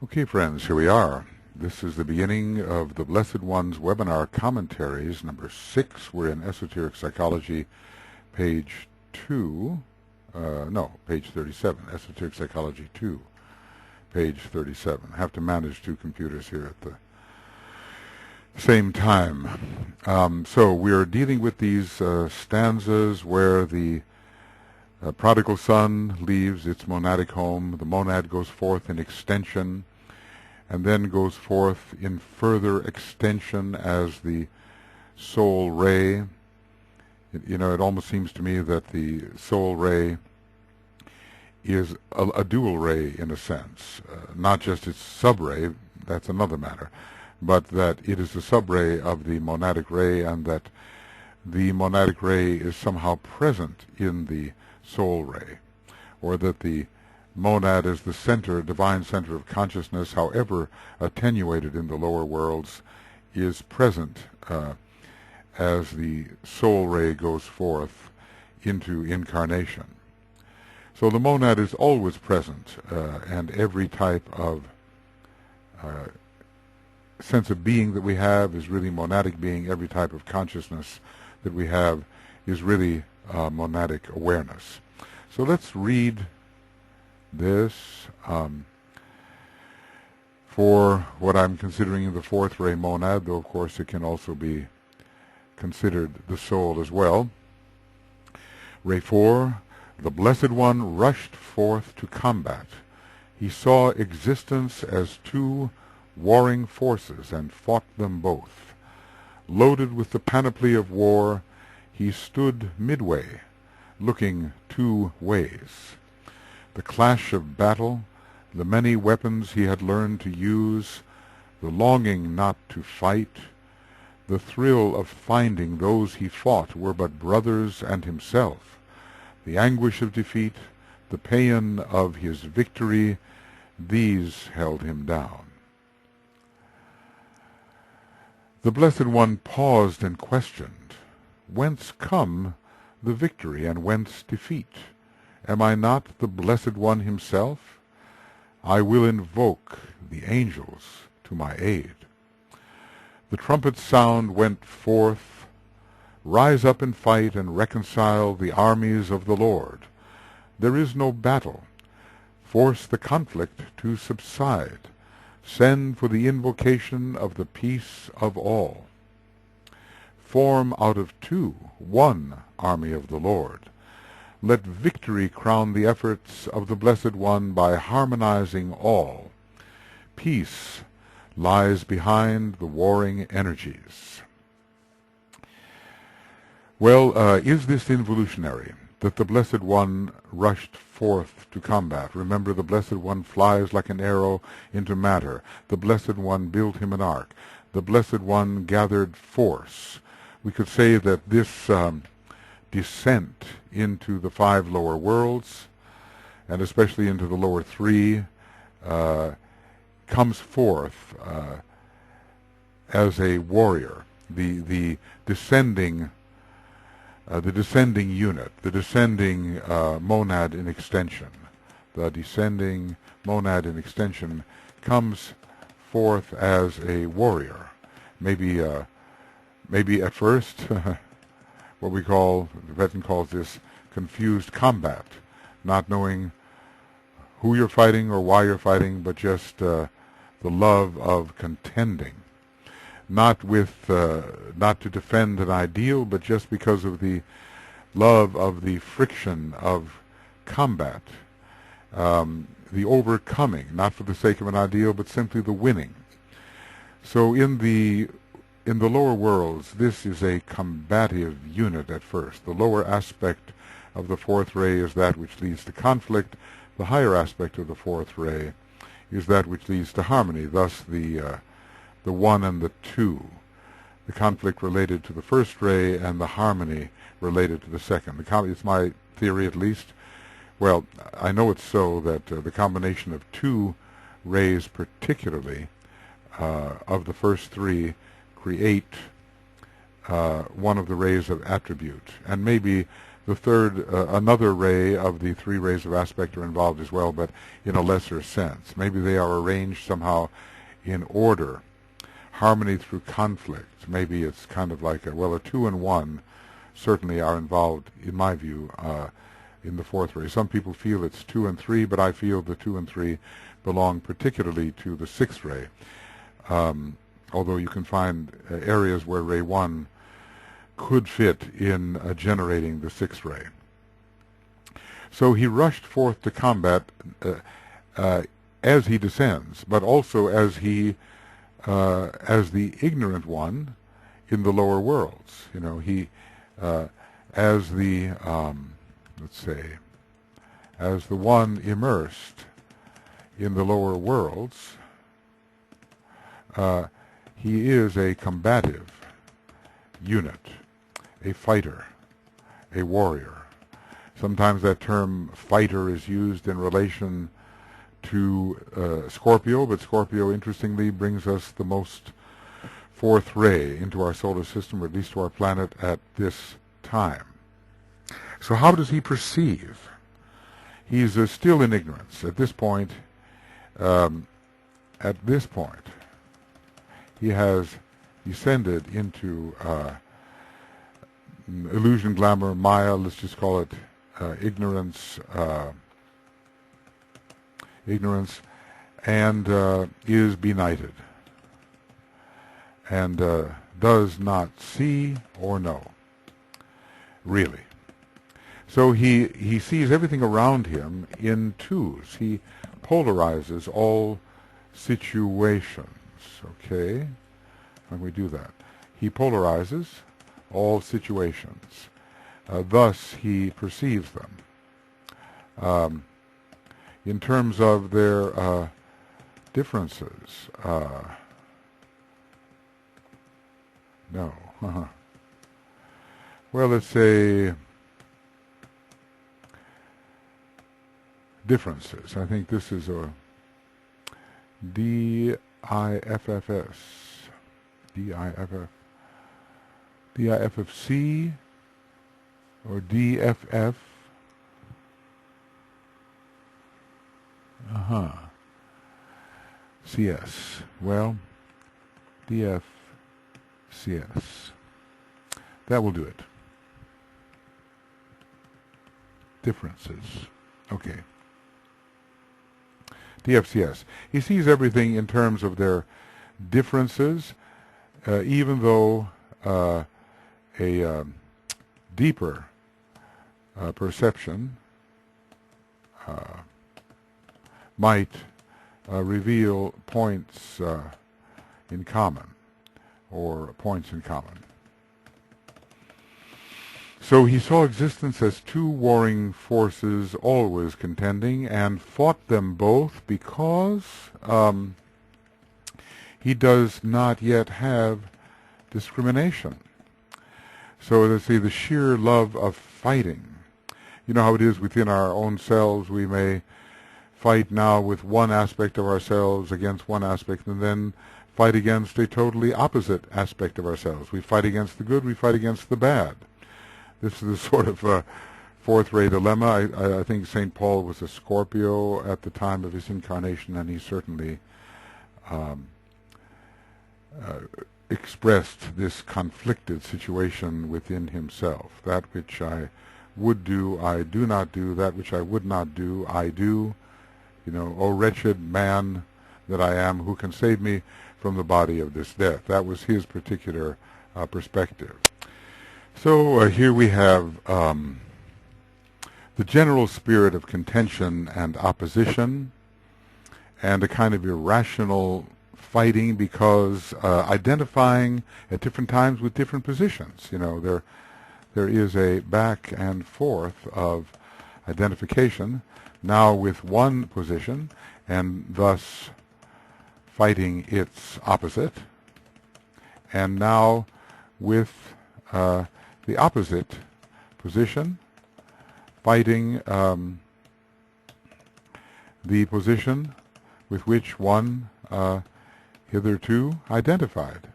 Okay, friends, here we are. This is the beginning of the Blessed One's webinar commentaries, number 6. We're in Esoteric Psychology, page 2. Page 37. Esoteric Psychology 2, page 37. I have to manage two computers here at the same time. So we're dealing with these stanzas where the prodigal son leaves its monadic home. The monad goes forth in extension and then goes forth in further extension as the soul ray. It almost seems to me that the soul ray is a dual ray in a sense, not just its sub-ray, that's another matter, but that it is the sub-ray of the monadic ray, and that the monadic ray is somehow present in the soul ray, or that the monad is the center, divine center of consciousness, however attenuated in the lower worlds, is present as the soul ray goes forth into incarnation. So the monad is always present, and every type of sense of being that we have is really monadic being. Every type of consciousness that we have is really monadic awareness. So let's read this for what I'm considering the fourth ray monad, though of course it can also be considered the soul as well. Ray 4, the Blessed One rushed forth to combat. He saw existence as two warring forces and fought them both. Loaded with the panoply of war, he stood midway, looking two ways. The clash of battle, the many weapons he had learned to use, the longing not to fight, the thrill of finding those he fought were but brothers and himself, the anguish of defeat, the paean of his victory, these held him down. The Blessed One paused and questioned, whence come the victory and whence defeat? Am I not the Blessed One himself? I will invoke the angels to my aid. The trumpet's sound went forth, rise up and fight and reconcile the armies of the Lord. There is no battle. Force the conflict to subside. Send for the invocation of the peace of all. Form out of two one army of the Lord. Let victory crown the efforts of the Blessed One by harmonizing all. Peace lies behind the warring energies. Well, is this involutionary, that the Blessed One rushed forth to combat? Remember, the Blessed One flies like an arrow into matter. The Blessed One built him an ark. The Blessed One gathered force. We could say that this descent into the 5 lower worlds, and especially into the lower 3, comes forth as a warrior, the descending unit, the descending monad in extension. The descending monad in extension comes forth as a warrior. Maybe at first what we call, the Tibetan calls this confused combat, not knowing who you're fighting or why you're fighting, but just the love of contending. Not to defend an ideal, but just because of the love of the friction of combat, the overcoming, not for the sake of an ideal, but simply the winning. So in the lower worlds, this is a combative unit at first. The lower aspect of the fourth ray is that which leads to conflict. The higher aspect of the fourth ray is that which leads to harmony, thus the 1 and the 2, the conflict related to the first ray and the harmony related to the second. It's my theory, at least. Well, I know it's so that the combination of 2 rays particularly of the first 3 create one of the rays of attribute, and maybe the third, another ray of the three rays of aspect are involved as well, but in a lesser sense. Maybe they are arranged somehow in order. Harmony through conflict. Maybe it's kind of like a 2 and 1 certainly are involved, in my view, in the fourth ray. Some people feel it's 2 and 3, but I feel the 2 and 3 belong particularly to the sixth ray. Although you can find areas where ray 1 could fit in generating the sixth ray. So he rushed forth to combat as he descends, but also as he as the ignorant one in the lower worlds. You know, he as the let's say, as the one immersed in the lower worlds, he is a combative unit, a fighter, a warrior. Sometimes that term fighter is used in relation to Scorpio, but Scorpio, interestingly, brings us the most fourth ray into our solar system, or at least to our planet at this time. So how does he perceive? He's still in ignorance. At this point, he has descended into illusion, glamour, Maya, let's just call it ignorance, and is benighted, and does not see or know, really. So he sees everything around him in twos. He polarizes all situations, okay? When we do that, he polarizes all situations. Thus he perceives them. In terms of their differences, no. Well, let's say differences. I think this is a D-I-F-F-S. D-I-F-F-C or D-F-F. C-S. Well, D-F-C-S. That will do it. Differences. Okay. DFCS. He sees everything in terms of their differences, even though a deeper perception might reveal points in common, or points in common. So he saw existence as two warring forces always contending, and fought them both because he does not yet have discrimination. So let's say the sheer love of fighting. You know how it is within our own selves. We may fight now with one aspect of ourselves against one aspect, and then fight against a totally opposite aspect of ourselves. We fight against the good, we fight against the bad. This is a sort of fourth ray dilemma. I think St. Paul was a Scorpio at the time of his incarnation, and he certainly expressed this conflicted situation within himself. That which I would do, I do not do. That which I would not do, I do. You know, O wretched man that I am, who can save me from the body of this death? That was his particular perspective. So here we have the general spirit of contention and opposition, and a kind of irrational fighting, because identifying at different times with different positions. You know, there is a back and forth of identification, now with one position, and thus fighting its opposite, and now with the opposite position, fighting the position with which one hitherto identified.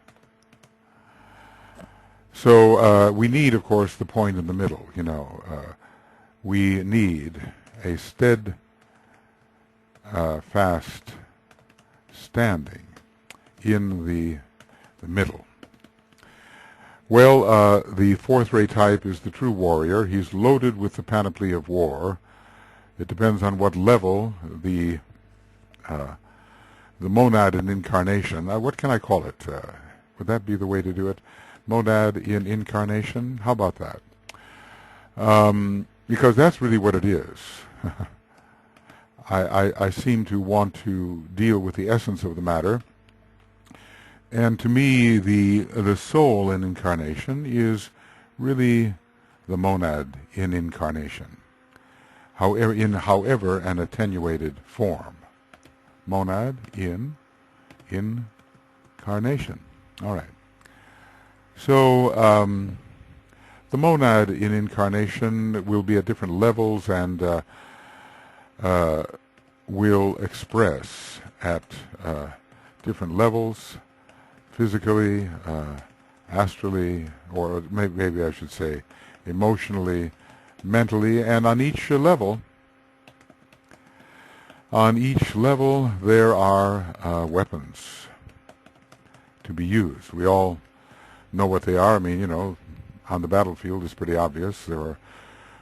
So we need, of course, the point in the middle. We need a fast standing in the middle. Well, the fourth ray type is the true warrior. He's loaded with the panoply of war. It depends on what level the monad in incarnation. What can I call it? Would that be the way to do it? Monad in incarnation? How about that? Because that's really what it is. I seem to want to deal with the essence of the matter. And to me, the soul in incarnation is really the monad in incarnation, however an attenuated form. Monad in incarnation. All right. So the monad in incarnation will be at different levels and will express at different levels, physically, astrally, or maybe I should say emotionally, mentally, and on each level there are weapons to be used. We all know what they are. I mean, on the battlefield it's pretty obvious. There are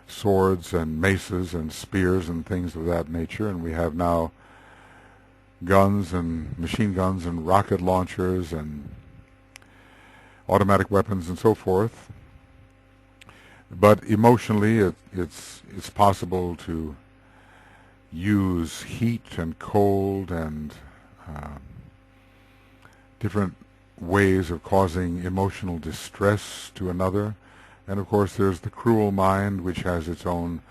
swords and maces and spears and things of that nature, and we have now guns and machine guns and rocket launchers and automatic weapons and so forth. But emotionally, it's possible to use heat and cold and different ways of causing emotional distress to another. And of course there's the cruel mind, which has its own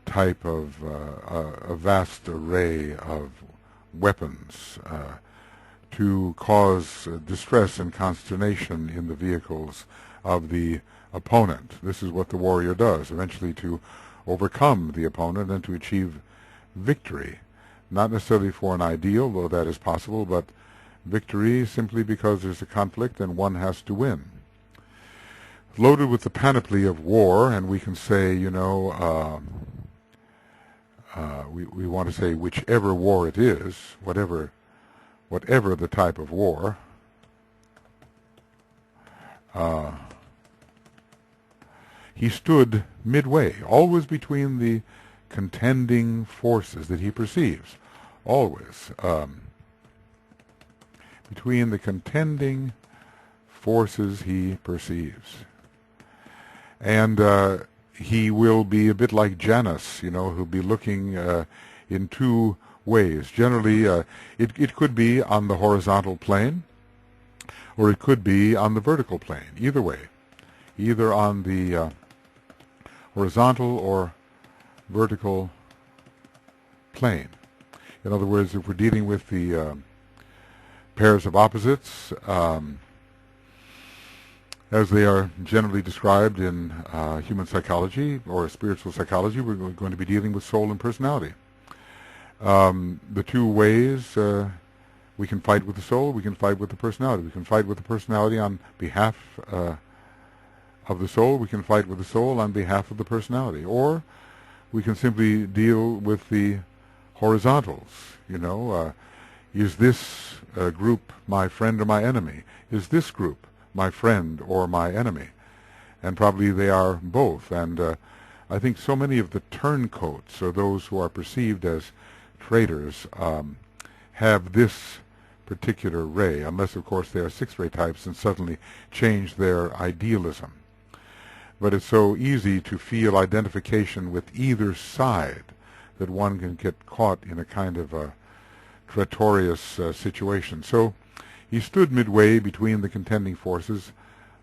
type of a vast array of weapons to cause distress and consternation in the vehicles of the opponent. This is what the warrior does, eventually to overcome the opponent and to achieve victory. Not necessarily for an ideal, though that is possible, but victory simply because there's a conflict and one has to win. Loaded with the panoply of war, and we can say, we want to say whichever war it is, whatever the type of war, he stood midway, always between the contending forces that he perceives, always between the contending forces he perceives. And he will be a bit like Janus, who'll be looking in two ways. Generally, it could be on the horizontal plane, or it could be on the vertical plane. Either way, either on the horizontal or vertical plane. In other words, if we're dealing with the pairs of opposites, as they are generally described in human psychology or spiritual psychology, we're going to be dealing with soul and personality. The two ways we can fight with the soul, we can fight with the personality. We can fight with the personality on behalf of the soul, we can fight with the soul on behalf of the personality. Or we can simply deal with the horizontals, is this group my friend or my enemy? Is this group my friend or my enemy? And probably they are both. And I think so many of the turncoats, or those who are perceived as traitors, have this particular ray, unless of course they are six-ray types and suddenly change their idealism. But it's so easy to feel identification with either side that one can get caught in a kind of a traitorous situation. So he stood midway between the contending forces,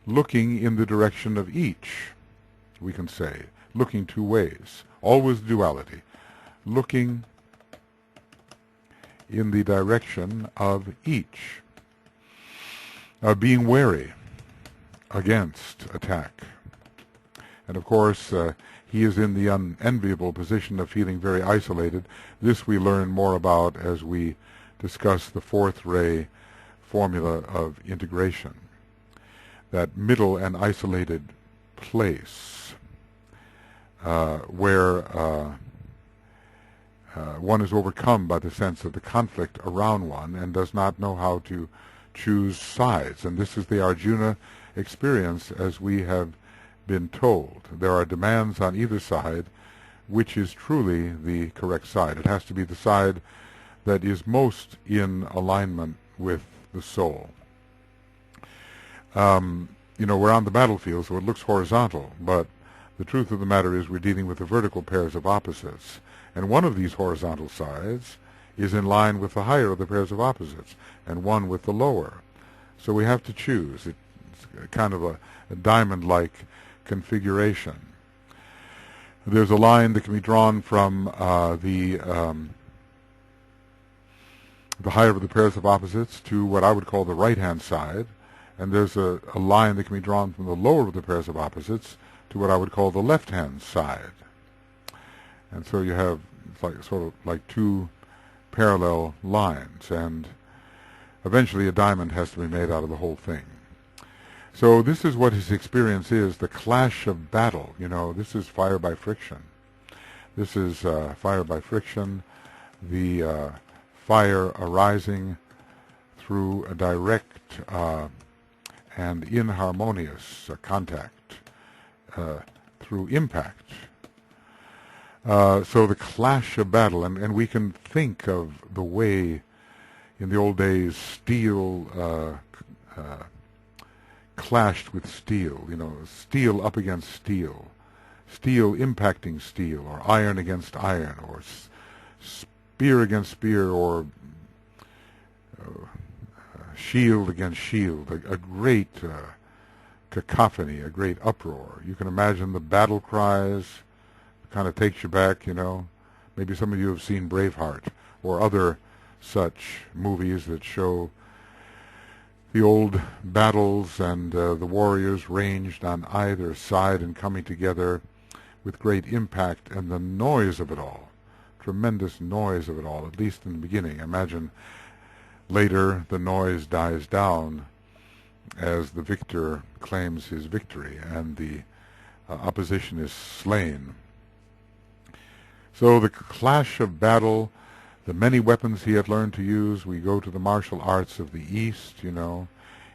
looking in the direction of each, we can say, looking two ways, always duality, looking in the direction of each, being wary against attack. And of course, he is in the unenviable position of feeling very isolated. This we learn more about as we discuss the fourth ray formula of integration. that middle and isolated place where one is overcome by the sense of the conflict around one and does not know how to choose sides. And this is the Arjuna experience, as we have been told. There are demands on either side, which is truly the correct side. It has to be the side that is most in alignment with the soul. We're on the battlefield, so it looks horizontal, but the truth of the matter is we're dealing with the vertical pairs of opposites. And one of these horizontal sides is in line with the higher of the pairs of opposites, and one with the lower. So we have to choose. It's kind of a diamond-like configuration. There's a line that can be drawn from the higher of the pairs of opposites to what I would call the right-hand side, and there's a line that can be drawn from the lower of the pairs of opposites to what I would call the left-hand side. And so you have sort of like two parallel lines, and eventually a diamond has to be made out of the whole thing. So this is what his experience is, the clash of battle. This is fire by friction. This is fire by friction, the fire arising through a direct and inharmonious contact, through impact. So the clash of battle, and we can think of the way in the old days steel clashed with steel, steel up against steel, steel impacting steel, or iron against iron, or spear against spear, or shield against shield, a great cacophony, a great uproar. You can imagine the battle cries. Kind of takes you back, Maybe some of you have seen Braveheart or other such movies that show the old battles and the warriors ranged on either side and coming together with great impact, and the noise of it all, tremendous noise of it all, at least in the beginning. Imagine later the noise dies down as the victor claims his victory and the opposition is slain. So the clash of battle, the many weapons he had learned to use. We go to the martial arts of the East, In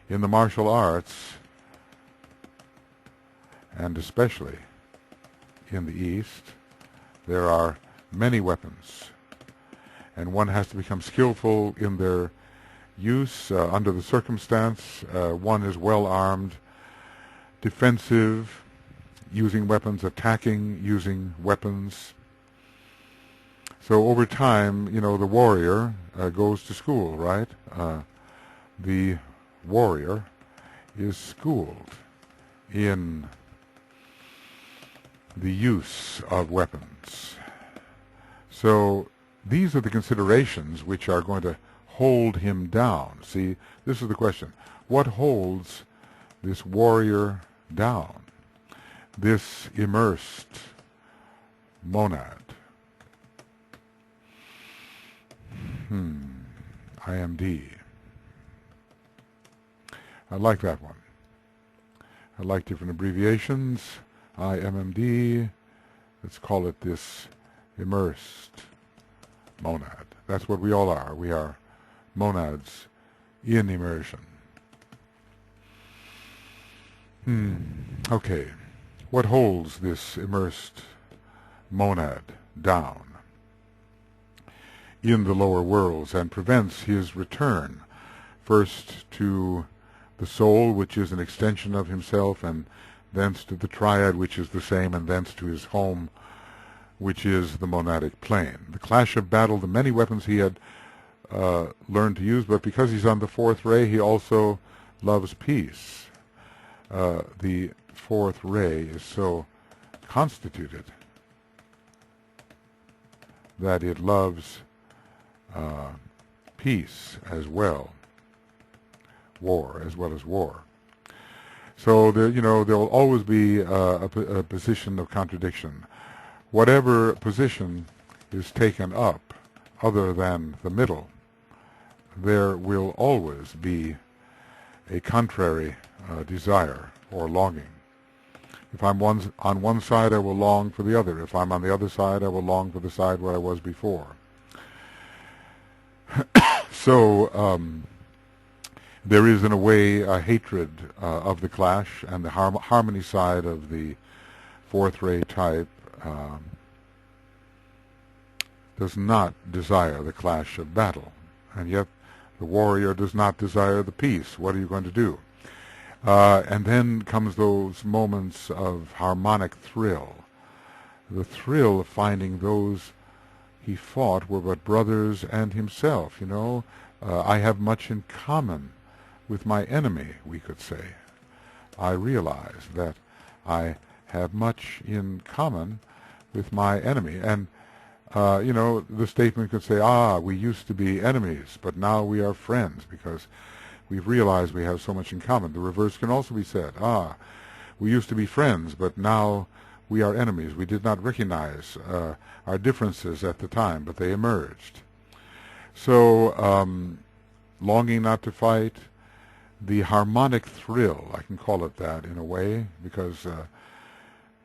the martial arts, and especially in the East, there are many weapons. And one has to become skillful in their use under the circumstance. One is well armed, defensive, using weapons, attacking, using weapons. So over time, the warrior goes to school, right? The warrior is schooled in the use of weapons. So these are the considerations which are going to hold him down. See, this is the question. What holds this warrior down? This immersed monad. IMD. I like that one. I like different abbreviations. IMMD. Let's call it this immersed monad. That's what we all are. We are monads in immersion. Okay. What holds this immersed monad down in the lower worlds and prevents his return first to the soul, which is an extension of himself, and thence to the triad, which is the same, and thence to his home, which is the monadic plane. The clash of battle, the many weapons he had learned to use, but because he's on the fourth ray, he also loves peace. The fourth ray is so constituted that it loves peace as well, war as well as war. So there will always be a position of contradiction. Whatever position is taken up other than the middle, there will always be a contrary desire or longing. If I'm on one side, I will long for the other. If I'm on the other side, I will long for the side where I was before. So there is, in a way, a hatred of the clash, and the harmony side of the fourth ray type does not desire the clash of battle, and yet the warrior does not desire the peace. What are you going to do? And then comes those moments of harmonic thrill, the thrill of finding those he fought were but brothers and himself. You know, I have much in common with my enemy, we could say. I realize that I have much in common with my enemy. And, you know, the statement could say, we used to be enemies, but now we are friends because we've realized we have so much in common. The reverse can also be said. We used to be friends, but now we are enemies. We did not recognize our differences at the time, but they emerged. So, longing not to fight, the harmonic thrill, I can call it that in a way, because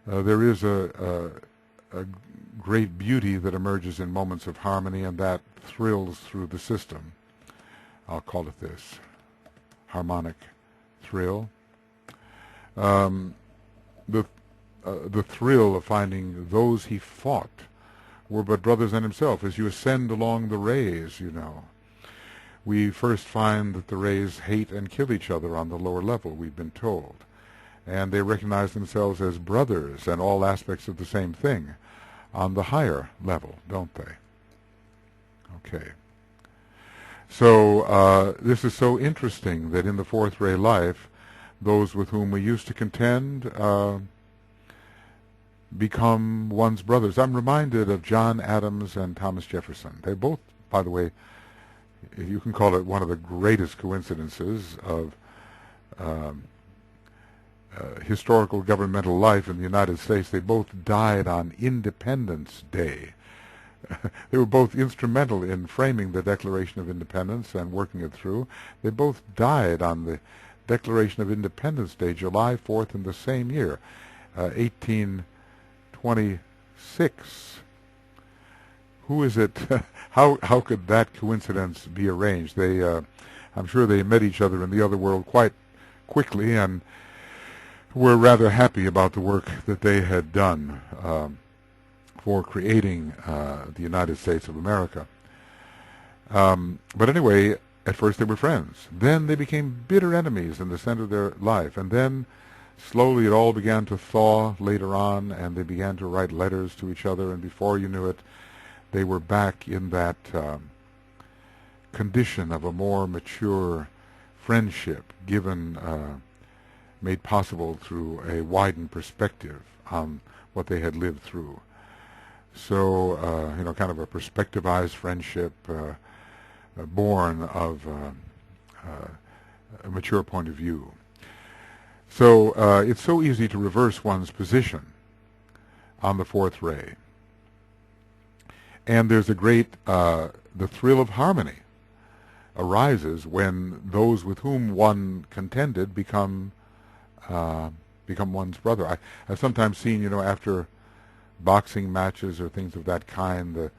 there is a great beauty that emerges in moments of harmony, and that thrills through the system. I'll call it this, harmonic thrill. The thrill of finding those he fought were but brothers and himself. As you ascend along the rays, you know, we first find that the rays hate and kill each other on the lower level, we've been told. And they recognize themselves as brothers and all aspects of the same thing on the higher level, don't they? Okay. So this is so interesting that in the fourth ray life, those with whom we used to contend become one's brothers. I'm reminded of John Adams and Thomas Jefferson. They both, by the way, you can call it one of the greatest coincidences of historical governmental life in the United States. They both died on Independence Day. They were both instrumental in framing the Declaration of Independence and working it through. They both died on the Declaration of Independence Day, July 4th in the same year, 1826. Who is it? How could that coincidence be arranged? They, I'm sure they met each other in the other world quite quickly and were rather happy about the work that they had done for creating the United States of America. But anyway, at first they were friends. Then they became bitter enemies in the center of their life. And then slowly it all began to thaw later on, and they began to write letters to each other. And before you knew it, they were back in that condition of a more mature friendship, given, made possible through a widened perspective on what they had lived through. So, you know, kind of a perspectivized friendship born of a mature point of view. So it's so easy to reverse one's position on the fourth ray. And there's a great, the thrill of harmony arises when those with whom one contended become one's brother. I've sometimes seen, you know, after boxing matches or things of that kind,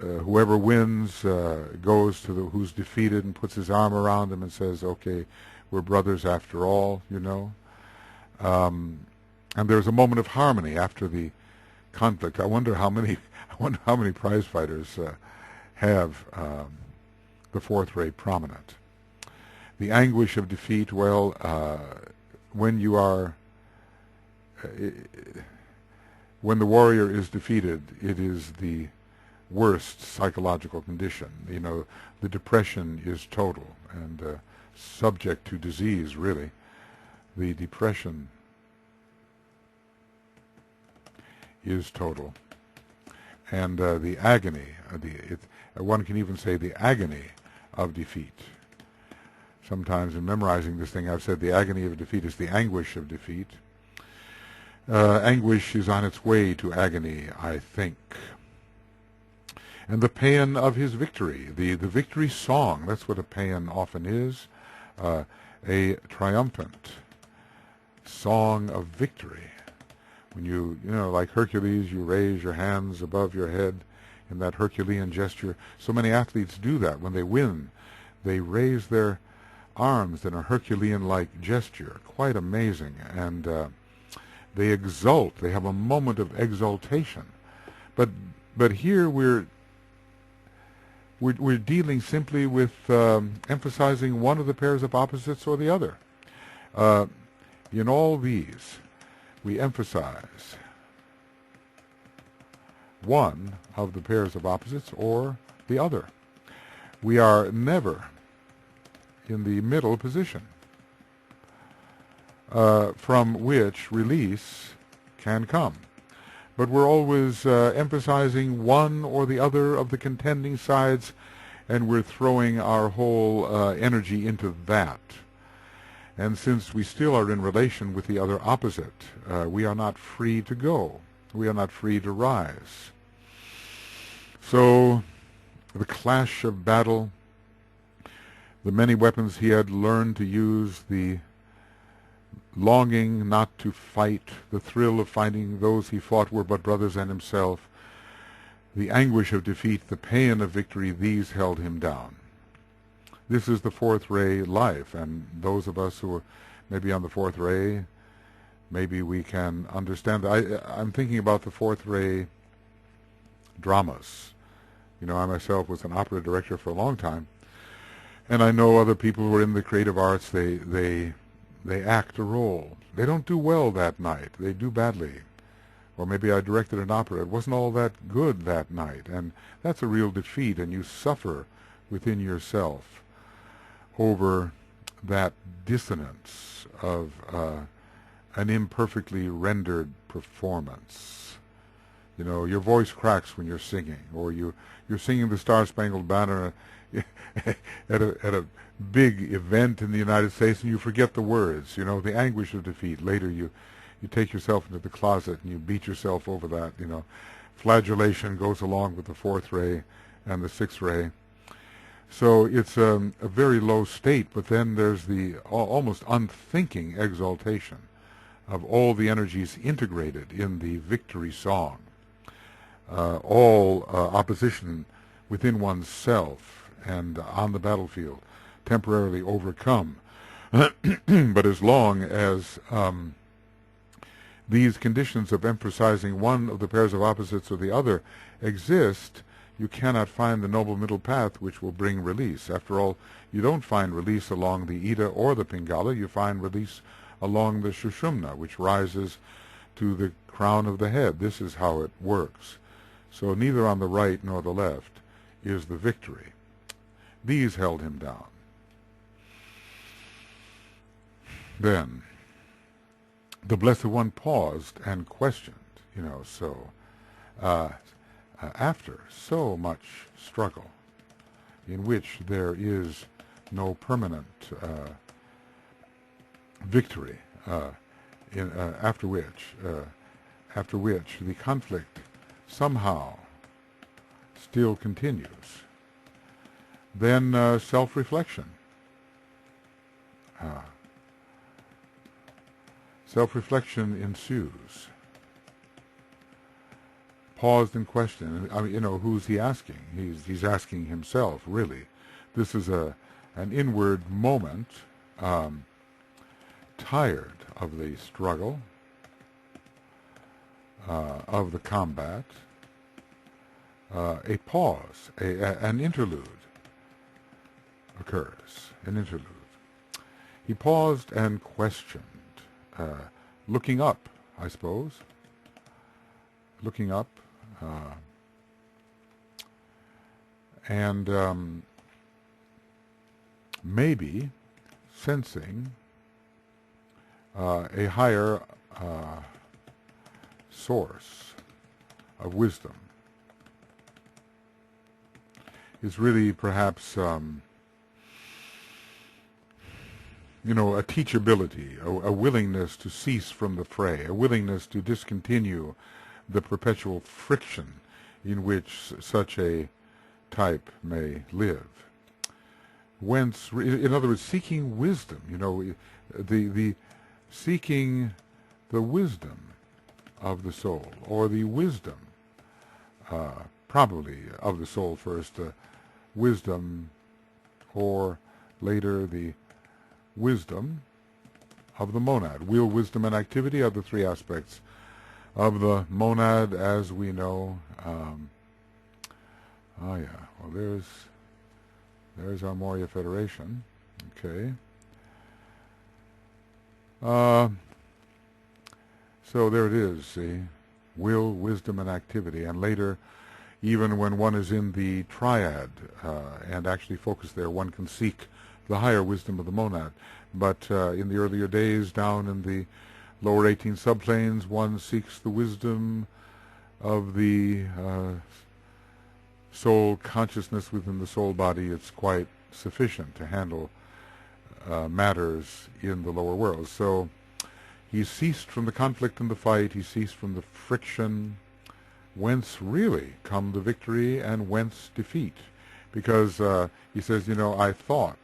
whoever wins goes to who's defeated and puts his arm around him and says, "Okay, we're brothers after all," you know. And there's a moment of harmony after the conflict. I wonder how many prize fighters have the fourth ray prominent. The anguish of defeat. Well, when you are when the warrior is defeated, it is the worst psychological condition. You know, the depression is total and subject to disease, really. The depression is total. And the agony, one can even say the agony of defeat. Sometimes in memorizing this thing, I've said the agony of defeat is the anguish of defeat. Anguish is on its way to agony, I think. And the paean of his victory, the victory song, that's what a paean often is. a triumphant song of victory. When you know, like Hercules, you raise your hands above your head in that Herculean gesture. So many athletes do that. When they win, they raise their arms in a Herculean-like gesture. Quite amazing. And they exult. They have a moment of exultation. But here we're dealing simply with emphasizing one of the pairs of opposites or the other. In all these, we emphasize one of the pairs of opposites or the other. We are never in the middle position, from which release can come. But we're always emphasizing one or the other of the contending sides, and we're throwing our whole energy into that. And since we still are in relation with the other opposite, we are not free to go. We are not free to rise. So the clash of battle, the many weapons he had learned to use, the longing not to fight, the thrill of finding those he fought were but brothers and himself, the anguish of defeat, the paean of victory, these held him down. This is the fourth ray life, and those of us who are maybe on the fourth ray, maybe we can understand that. I'm thinking about the fourth ray dramas. You know, I myself was an opera director for a long time, and I know other people who are in the creative arts, they act a role. They don't do well that night. They do badly. Or maybe I directed an opera. It wasn't all that good that night, and that's a real defeat, and you suffer within yourself over that dissonance of an imperfectly rendered performance. You know, your voice cracks when you're singing, or you're singing the Star-Spangled Banner at a big event in the United States, and you forget the words. You know, the anguish of defeat. Later, you take yourself into the closet and you beat yourself over that. You know, flagellation goes along with the fourth ray and the sixth ray. So it's a very low state, but then there's the almost unthinking exaltation of all the energies integrated in the victory song. All opposition within oneself and on the battlefield temporarily overcome. But as long as these conditions of emphasizing one of the pairs of opposites or the other exist, you cannot find the noble middle path which will bring release. After all, you don't find release along the Ida or the Pingala. You find release along the Shushumna, which rises to the crown of the head. This is how it works. So neither on the right nor the left is the victory. These held him down. Then the Blessed One paused and questioned, you know, so after so much struggle in which there is no permanent victory, after which the conflict somehow still continues, then self-reflection. Self-reflection ensues. Paused and questioned. I mean, you know, who's he asking? He's asking himself, really. This is an inward moment, tired of the struggle, of the combat. A pause, an interlude occurs. An interlude. He paused and questioned. Looking up, I suppose. Looking up, and maybe sensing a higher source of wisdom. Is really perhaps you know, a teachability, a willingness to cease from the fray, a willingness to discontinue the perpetual friction in which such a type may live. Whence, in other words, seeking wisdom, the seeking the wisdom of the soul, or the wisdom, probably of the soul first, wisdom, or later the wisdom of the monad. Will, wisdom, and activity are the three aspects of the monad as we know. Oh yeah, well there's our Moria Federation. Okay. So there it is, see? Will, wisdom, and activity. And later, even when one is in the triad and actually focus there, one can seek the higher wisdom of the monad. But in the earlier days, down in the lower 18 subplanes, one seeks the wisdom of the soul consciousness within the soul body. It's quite sufficient to handle matters in the lower world. So he ceased from the conflict and the fight. He ceased from the friction. Whence really come the victory and whence defeat? Because he says, I thought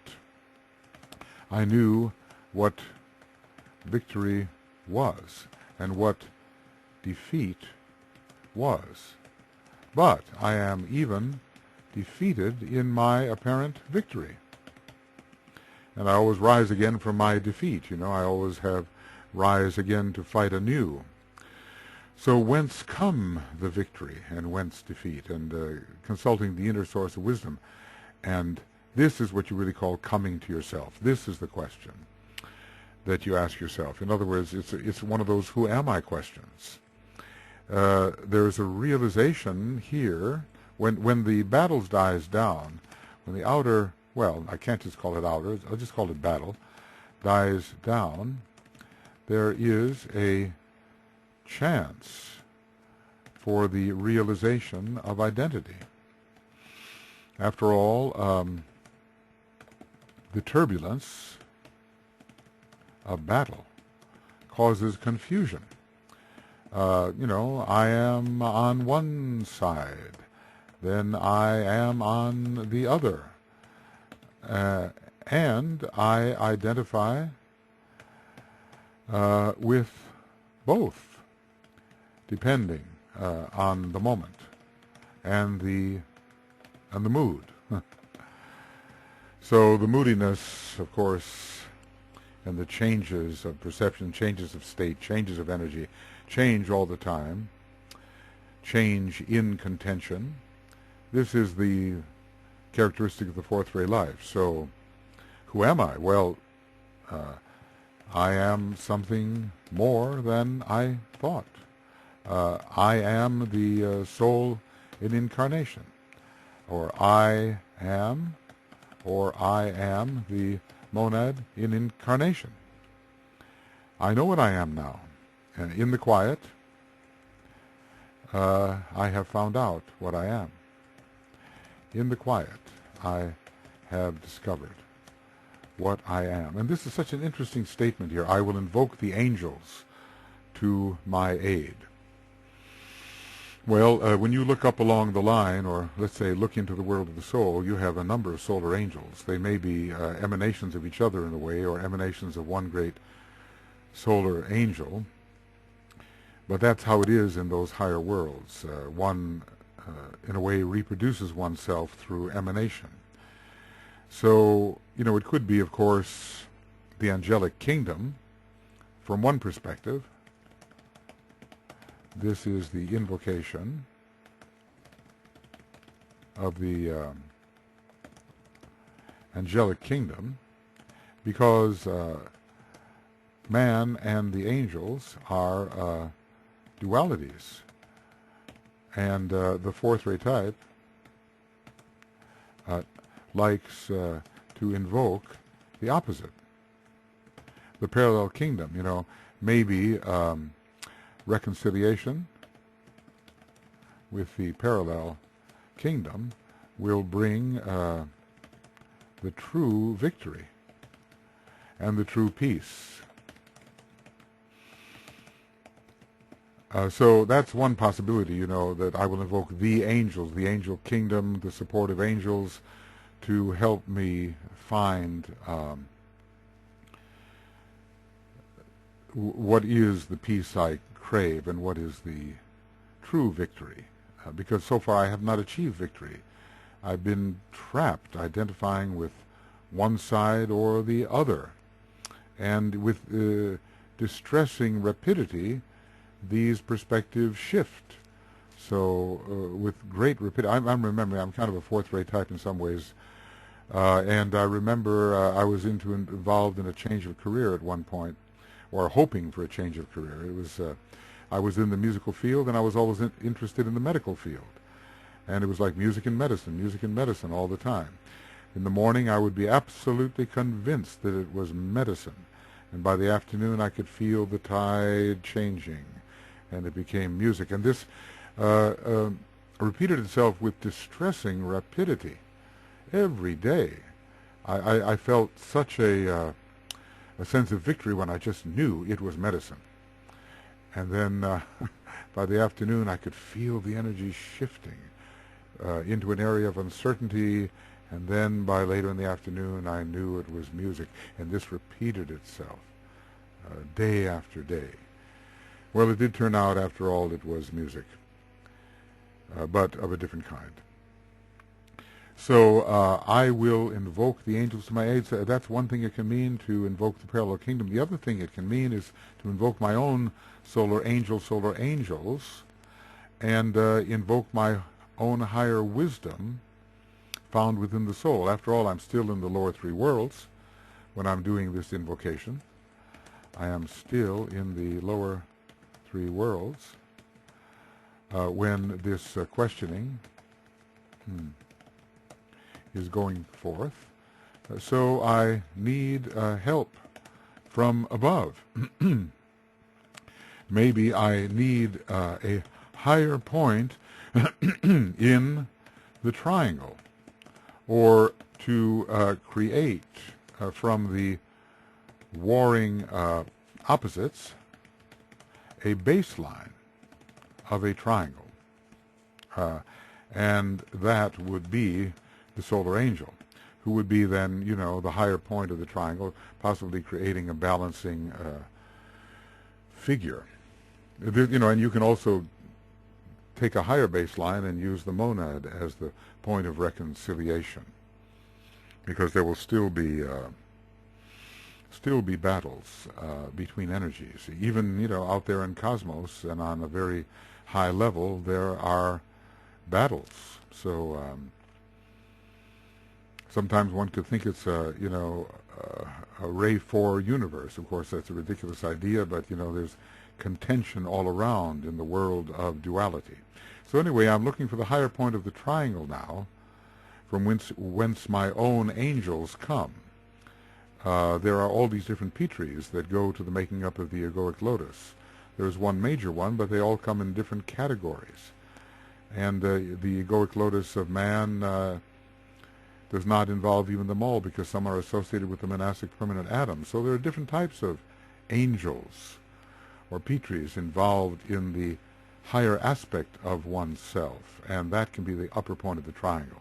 I knew what victory was and what defeat was. But I am even defeated in my apparent victory. And I always rise again from my defeat. I always have rise again to fight anew. So whence come the victory and whence defeat? And consulting the inner source of wisdom. And this is what you really call coming to yourself. This is the question that you ask yourself. In other words, it's one of those who am I questions. There's a realization here when the battles dies down, when the outer, well, I can't just call it outer, I'll just call it battle, dies down, there is a chance for the realization of identity. After all, the turbulence of battle causes confusion. I am on one side, then I am on the other, and I identify with both, depending on the moment and the mood. So the moodiness, of course, and the changes of perception, changes of state, changes of energy, change all the time, change in contention. This is the characteristic of the fourth ray life. So, who am I? Well, I am something more than I thought. I am the soul in incarnation, or I am the monad in incarnation. I know what I am now. And in the quiet, I have found out what I am. In the quiet, I have discovered what I am. And this is such an interesting statement here. I will invoke the angels to my aid. Well, when you look up along the line, or let's say look into the world of the soul, you have a number of solar angels. They may be emanations of each other in a way, or emanations of one great solar angel. But that's how it is in those higher worlds. One, in a way, reproduces oneself through emanation. So, it could be, of course, the angelic kingdom from one perspective. This is the invocation of the angelic kingdom, because man and the angels are dualities. And the fourth ray type likes to invoke the opposite. The parallel kingdom, maybe reconciliation with the parallel kingdom will bring the true victory and the true peace. So that's one possibility, that I will invoke the angels, the angel kingdom, the support of angels to help me find what is the peace I crave and what is the true victory. Because so far I have not achieved victory. I've been trapped identifying with one side or the other. And with distressing rapidity, these perspectives shift. So with great rapidity, I'm remembering, I'm kind of a fourth-rate type in some ways, and I remember I was involved in a change of career at one point, or hoping for a change of career. It was I was in the musical field, and I was always interested in the medical field. And it was like music and medicine all the time. In the morning, I would be absolutely convinced that it was medicine. And by the afternoon, I could feel the tide changing, and it became music. And this repeated itself with distressing rapidity every day. I felt such a sense of victory when I just knew it was medicine. And then by the afternoon, I could feel the energy shifting into an area of uncertainty, and then by later in the afternoon, I knew it was music. And this repeated itself day after day. Well, it did turn out, after all, it was music, but of a different kind. So I will invoke the angels to my aid. So that's one thing it can mean, to invoke the parallel kingdom. The other thing it can mean is to invoke my own solar angels, and invoke my own higher wisdom found within the soul. After all, I'm still in the lower three worlds when I'm doing this invocation. I am still in the lower three worlds when this questioning is going forth. So I need help from above. Maybe I need a higher point in the triangle, or to create from the warring opposites a baseline of a triangle. And that would be the solar angel, who would be then, the higher point of the triangle, possibly creating a balancing figure. And you can also take a higher baseline and use the monad as the point of reconciliation, because there will still be battles between energies. Even out there in cosmos and on a very high level, there are battles. So sometimes one could think it's a Ray 4 universe. Of course, that's a ridiculous idea, but there's contention all around in the world of duality. So anyway, I'm looking for the higher point of the triangle now, from whence my own angels come. There are all these different petries that go to the making up of the egoic lotus. There's one major one, but they all come in different categories. And the egoic lotus of man does not involve even them all, because some are associated with the monastic permanent atom. So there are different types of angels or petries involved in the higher aspect of oneself, and that can be the upper point of the triangle.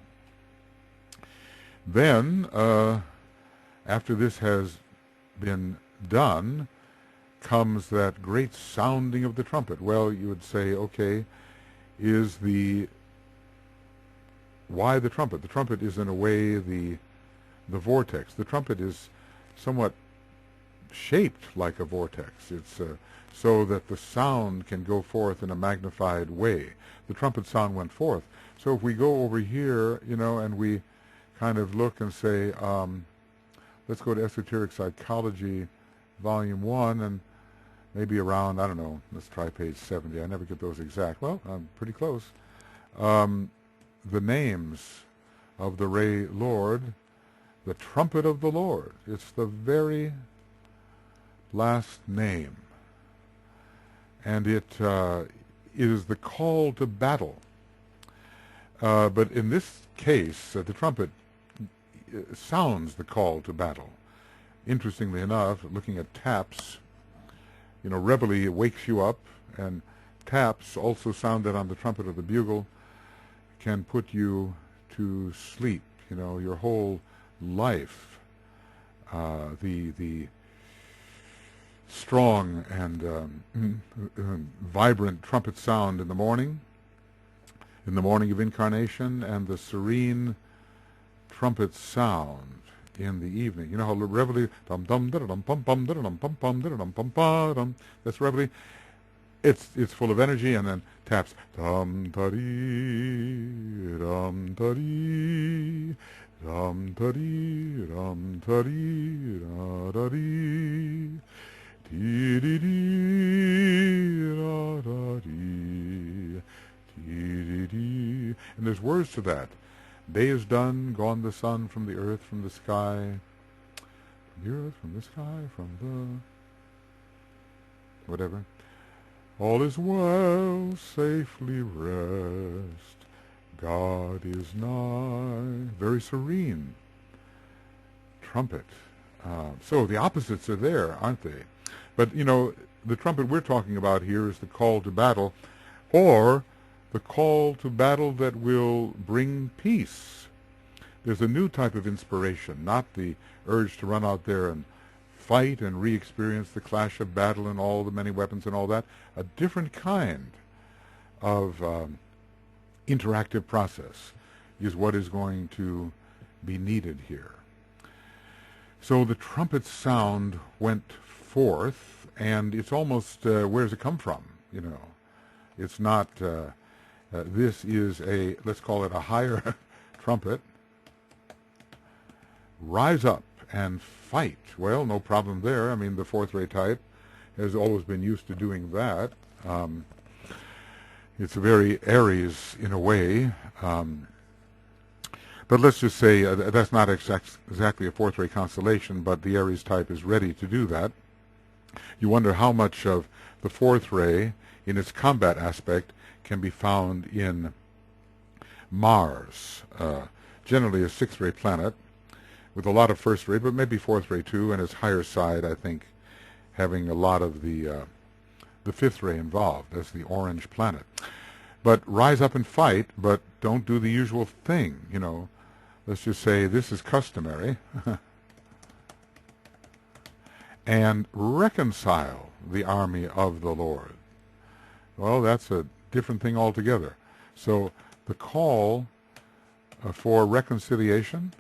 Then, after this has been done, comes that great sounding of the trumpet. Well, you would say, okay, why the trumpet? The trumpet is in a way the vortex. The trumpet is somewhat shaped like a vortex. It's so that the sound can go forth in a magnified way. The trumpet sound went forth. So if we go over here, and we kind of look and say, let's go to Esoteric Psychology, Volume 1, and maybe around, I don't know, let's try page 70. I never get those exact. Well, I'm pretty close. The names of the Ray Lord, the trumpet of the Lord. It's the very last name. And it is the call to battle. But in this case, the trumpet sounds the call to battle. Interestingly enough, looking at taps, reveille wakes you up, and taps, also sounded on the trumpet of the bugle, can put you to sleep. Your whole life the strong and vibrant trumpet sound in the morning of incarnation, and the serene trumpet sound in the evening. You know how reveille, dum dum da dum pum pum da dum pum pum da dum pum pa dum. That's reveille. It's full of energy, and then taps dum da dee dum da dee dum da dee dum da dee da da dee dee dee dee da da dee dee dee dee. And there's words to that. Day is done, gone the sun from the earth, from the sky, from the earth, from the sky, from the whatever. All is well, safely rest. God is nigh. Very serene trumpet. So the opposites are there, aren't they? But, you know, the trumpet we're talking about here is the call to battle, or the call to battle that will bring peace. There's a new type of inspiration, not the urge to run out there and fight and re-experience the clash of battle and all the many weapons and all that. A different kind of interactive process is what is going to be needed here. So the trumpet sound went forth, and it's almost, where does it come from? You know, it's not, this is a, let's call it a higher trumpet. Rise up and fight. Well, no problem there. I mean, the fourth ray type has always been used to doing that. It's very Aries in a way. But let's just say that's not exactly a fourth ray constellation, but the Aries type is ready to do that. You wonder how much of the fourth ray in its combat aspect can be found in Mars, generally a sixth ray planet, with a lot of first ray, but maybe fourth ray too, and its higher side, I think, having a lot of the fifth ray involved. That's the orange planet. But rise up and fight, but don't do the usual thing, you know. Let's just say this is customary. And reconcile the army of the Lord. Well, that's a different thing altogether. So the call for reconciliation,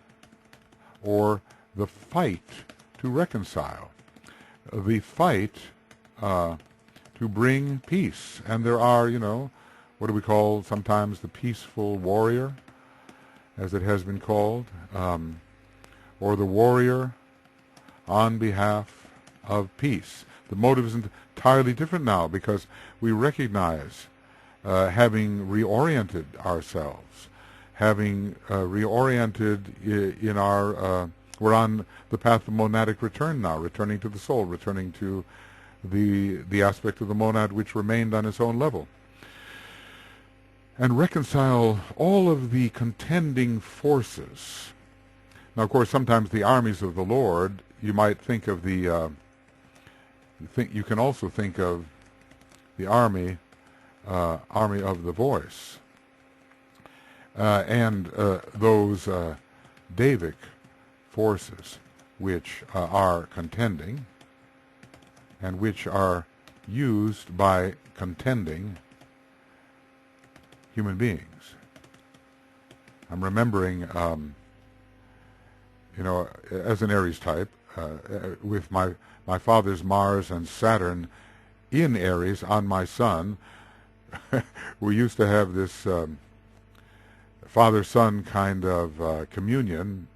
or the fight to reconcile, the fight to bring peace. And there are, you know, what do we call sometimes the peaceful warrior, as it has been called, or the warrior on behalf of peace. The motive is entirely different now, because we recognize, having reoriented ourselves, having reoriented in our, we're on the path of monadic return now, returning to the soul, returning to the aspect of the monad which remained on its own level. And reconcile all of the contending forces. Now, of course, sometimes the armies of the Lord, you might think of the, you can also think of the army of the voice, and those Davic forces which are contending, and which are used by contending human beings. I'm remembering, you know, as an Aries type, with my father's Mars and Saturn in Aries on my sun, we used to have this father-son kind of communion.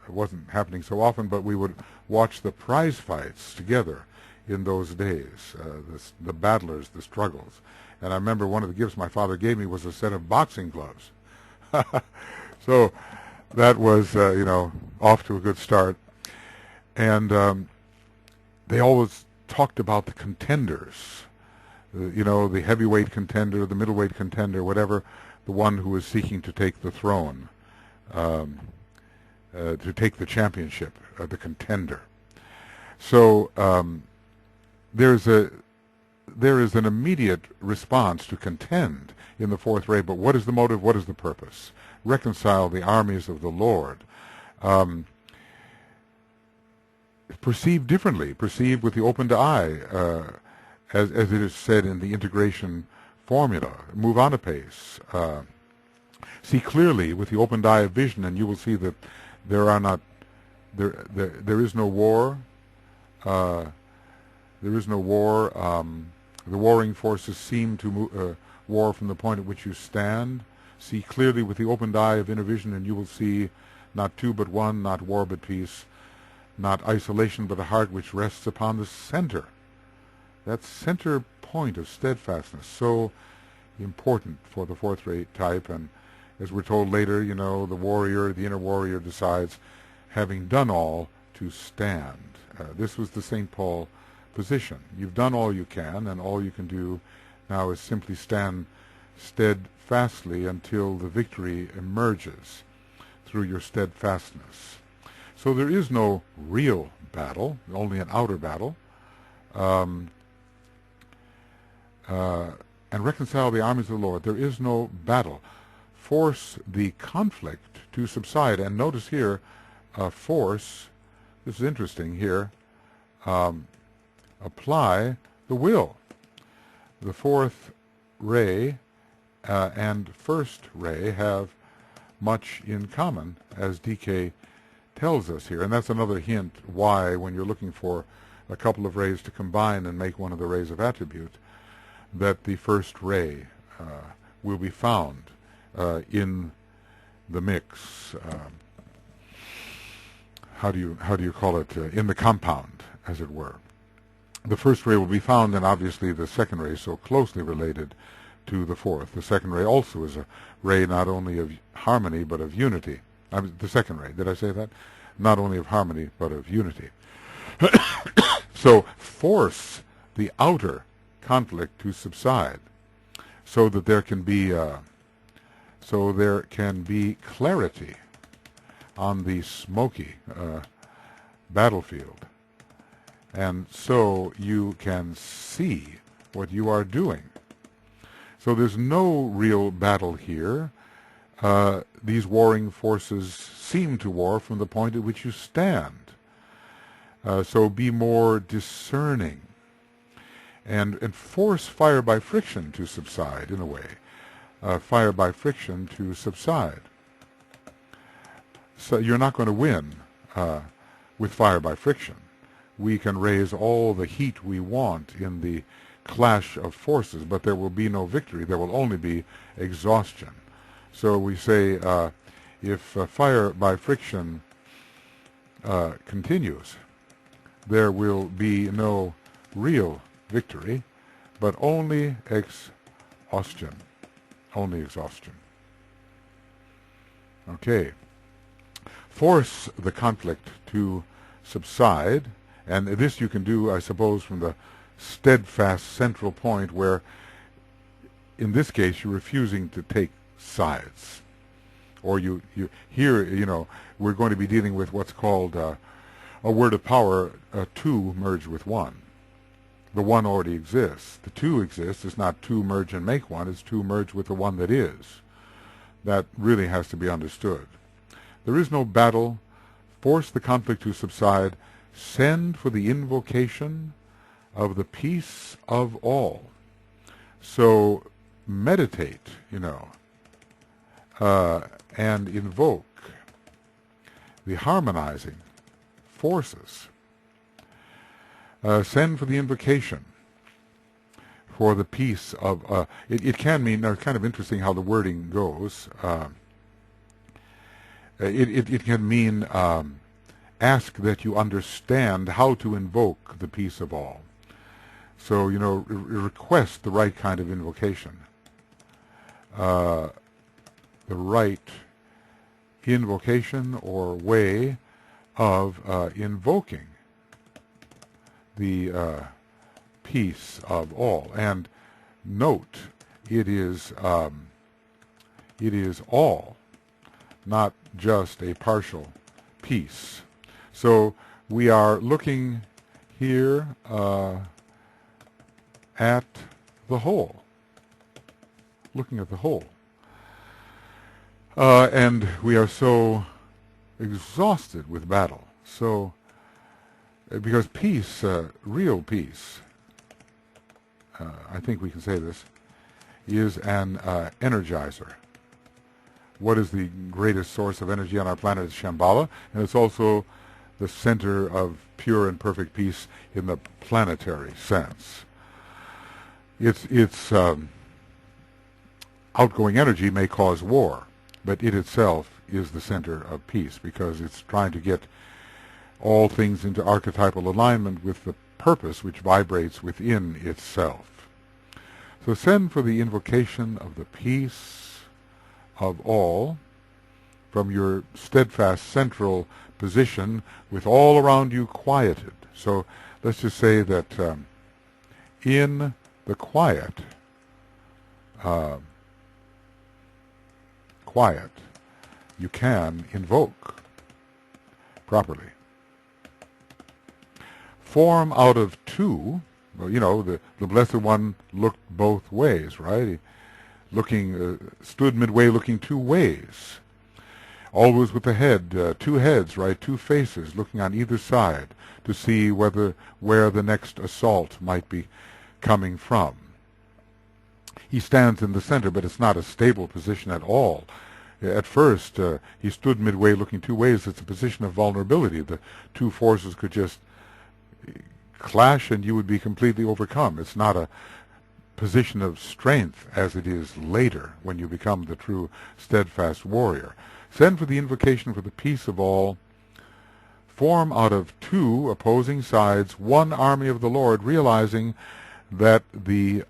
It wasn't happening so often, but we would watch the prize fights together in those days, the battlers, the struggles. And I remember one of the gifts my father gave me was a set of boxing gloves. So that was, you know, off to a good start. And they always talked about the contenders, you know, the heavyweight contender, the middleweight contender, whatever, the one who is seeking to take the throne, to take the championship, the contender. So there is an immediate response to contend in the fourth ray, but what is the motive? What is the purpose? Reconcile the armies of the Lord. perceive differently, perceive with the opened eye, as it is said in the integration formula. Move on a pace. See clearly with the opened eye of vision, and you will see that there are not there is no war. There is no war. The warring forces seem to war from the point at which you stand. See clearly with the opened eye of inner vision, and you will see not two but one, not war but peace, not isolation but a heart which rests upon the center. That center point of steadfastness, so important for the fourth rate type. And as we're told later, the warrior, the inner warrior decides, having done all, to stand. This was the St. Paul position. You've done all you can, and all you can do now is simply stand steadfastly until the victory emerges through your steadfastness. So there is no real battle, only an outer battle. And reconcile the armies of the Lord. There is no battle. Force the conflict to subside. And notice here, force, this is interesting here, apply the will. The fourth ray and first ray have much in common, as DK tells us here. And that's another hint why, when you're looking for a couple of rays to combine and make one of the rays of attribute, that the first ray will be found in the mix. How do you call it? In the compound, as it were. The first ray will be found, and obviously the second ray is so closely related to the fourth. The second ray also is a ray not only of harmony but of unity. The second ray, did I say that? Not only of harmony but of unity. So force the outer conflict to subside, so that there can be clarity on the smoky battlefield, and so you can see what you are doing. So there's no real battle here. These warring forces seem to war from the point at which you stand. So be more discerning. And force fire by friction to subside, in a way. Fire by friction to subside. So you're not going to win with fire by friction. We can raise all the heat we want in the clash of forces, but there will be no victory. There will only be exhaustion. So we say, if fire by friction continues, there will be no real victory, but only exhaustion. Only exhaustion. Okay. Force the conflict to subside, and this you can do, I suppose, from the steadfast central point where, in this case, you're refusing to take sides. Or you here, we're going to be dealing with what's called a word of power, two merge with one. The one already exists. The two exists. It's not two merge and make one. It's two merge with the one that is. That really has to be understood. There is no battle. Force the conflict to subside. Send for the invocation of the peace of all. So meditate, and invoke the harmonizing forces. Send for the invocation for the peace of... it can mean... Now, it's kind of interesting how the wording goes. It can mean ask that you understand how to invoke the peace of all. So, request the right kind of invocation. The right invocation or way of invoking the peace of all. And note, it is all, not just a partial peace. So we are looking here at the whole. Looking at the whole. And we are so exhausted with battle, so because peace, real peace, I think we can say this, is an energizer. What is the greatest source of energy on our planet is Shambhala, and it's also the center of pure and perfect peace in the planetary sense. Its outgoing energy may cause war, but it itself is the center of peace because it's trying to get all things into archetypal alignment with the purpose which vibrates within itself. So send for the invocation of the peace of all from your steadfast central position with all around you quieted. So let's just say that in the quiet, you can invoke properly. Form out of two. Well, you know, the Blessed One looked both ways, right? He stood midway looking two ways. Always with the head, two heads, right? Two faces looking on either side to see where the next assault might be coming from. He stands in the center, but it's not a stable position at all. At first, he stood midway looking two ways. It's a position of vulnerability. The two forces could just clash and you would be completely overcome. It's not a position of strength as it is later when you become the true steadfast warrior. Send for the invocation for the peace of all. Form out of two opposing sides one army of the Lord, realizing that the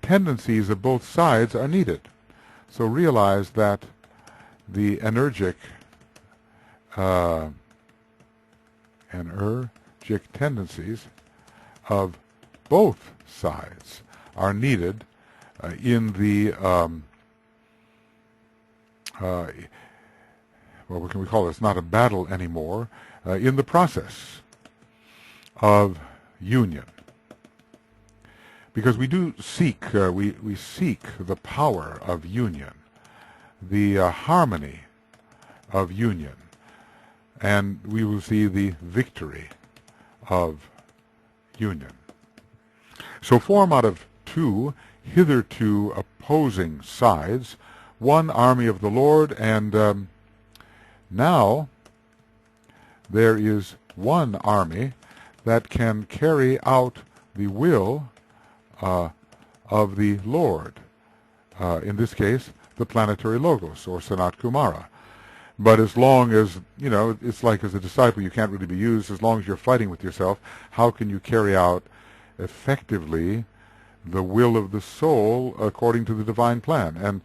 tendencies of both sides are needed. So realize that the energetic tendencies of both sides are needed in the well, what can we call it? It's not a battle anymore. In the process of union, because we do seek, we seek the power of union, the harmony of union, and we will see the victory of union. So form out of two hitherto opposing sides one army of the Lord, and now there is one army that can carry out the will of the Lord, in this case the planetary logos or Sanat Kumara. But as long as, you know, it's like as a disciple you can't really be used. As long as you're fighting with yourself, how can you carry out effectively the will of the soul according to the divine plan? And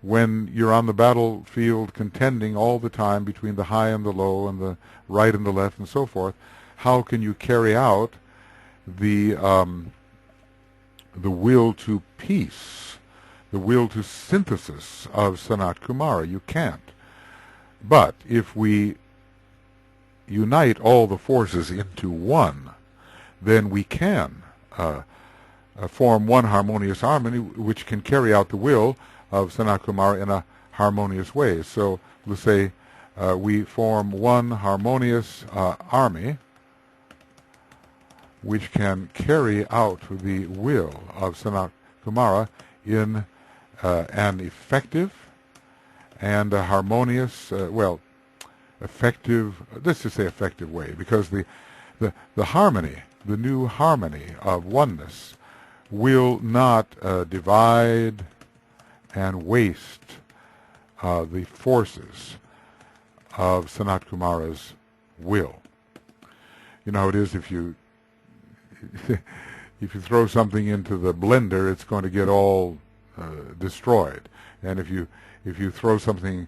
when you're on the battlefield contending all the time between the high and the low and the right and the left and so forth, how can you carry out the will to peace, the will to synthesis of Sanat Kumara? You can't. But if we unite all the forces into one, then we can form one harmonious harmony which can carry out the will of Sanat Kumara in a harmonious way. So let's say we form one harmonious army which can carry out the will of Sanat Kumara in an effective and a harmonious, effective, let's just say effective way, because the harmony, the new harmony of oneness will not divide and waste the forces of Sanat Kumara's will. You know how it is, if you if you throw something into the blender, it's going to get all destroyed. And if you throw something